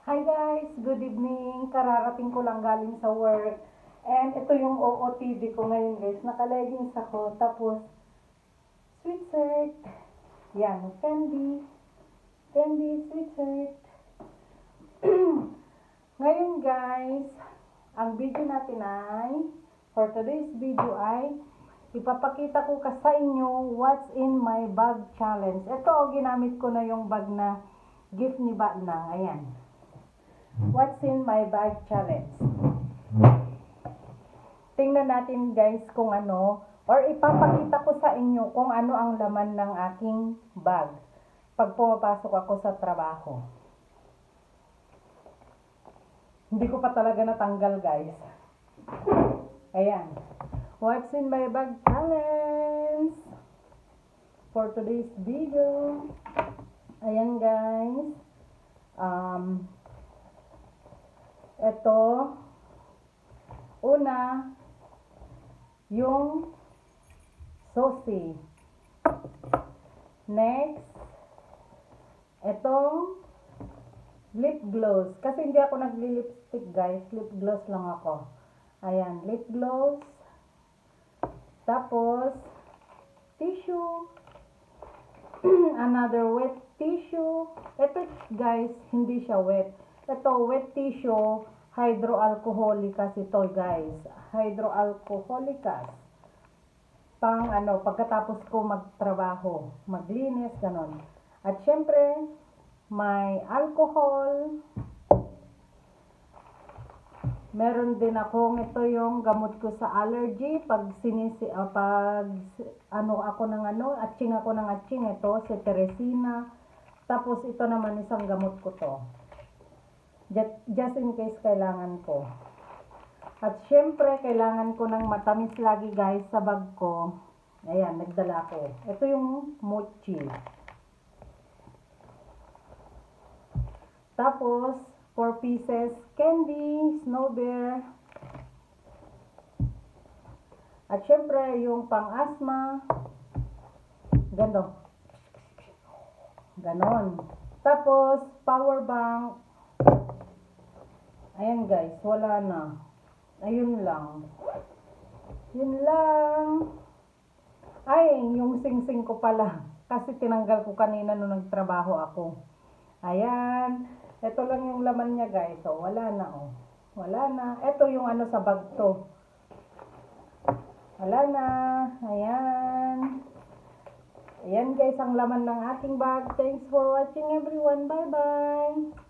Hi guys! Good evening! Kararating ko lang galing sa work. And ito yung OOTD ko ngayon guys. Naka-leggings ako. Tapos, sweatshirt. Yan, Fendi. Fendi sweatshirt. Ngayon guys, ang video natin for today's video ay, ipapakita ko sa inyo what's in my bag challenge. Ito, ginamit ko na yung bag na gift ni Batnang. Ayan. What's in my bag challenge. Tingnan natin guys kung ano, or ipapakita ko sa inyo kung ano ang laman ng aking bag pag pumapasok ako sa trabaho. Hindi ko pa talaga natanggal guys. Ayan. What's in my bag challenge for today's video. Ayan guys. Ito, una, yung saucy. Next, itong lip gloss. Kasi hindi ako nagli-lipstick guys, lip gloss lang ako. Ayan, lip gloss. Tapos, tissue. Another wet tissue. Ito guys, hindi siya wet. Ito, wet tissue, hydroalcoholicas ito guys. Hydroalcoholicas. Pang pagkatapos ko magtrabaho, maglinis, ganon. At syempre, may alcohol. Meron din akong ito yung gamot ko sa allergy. Pag ako ng atching ako ng atching, ito, si Teresina. Tapos ito naman isang gamot ko to. Just in case kailangan ko. At syempre, kailangan ko ng matamis lagi guys sa bag ko. Ayan, nagdala ko. Ito yung mochi. Tapos, 4 pieces candy, Snow Bear. At syempre, yung pang-asthma. Ganon. Tapos, power bank. Ayan guys, wala na. Ayun lang. Yun lang. Ay, yung sing-sing ko pala. Kasi tinanggal ko kanina nung nagtrabaho ako. Ayan. Ito lang yung laman niya guys. So, wala na oh. Wala na. Ito yung sa bag to. Wala na. Ayan. Ayan guys ang laman ng aking bag. Thanks for watching everyone. Bye-bye.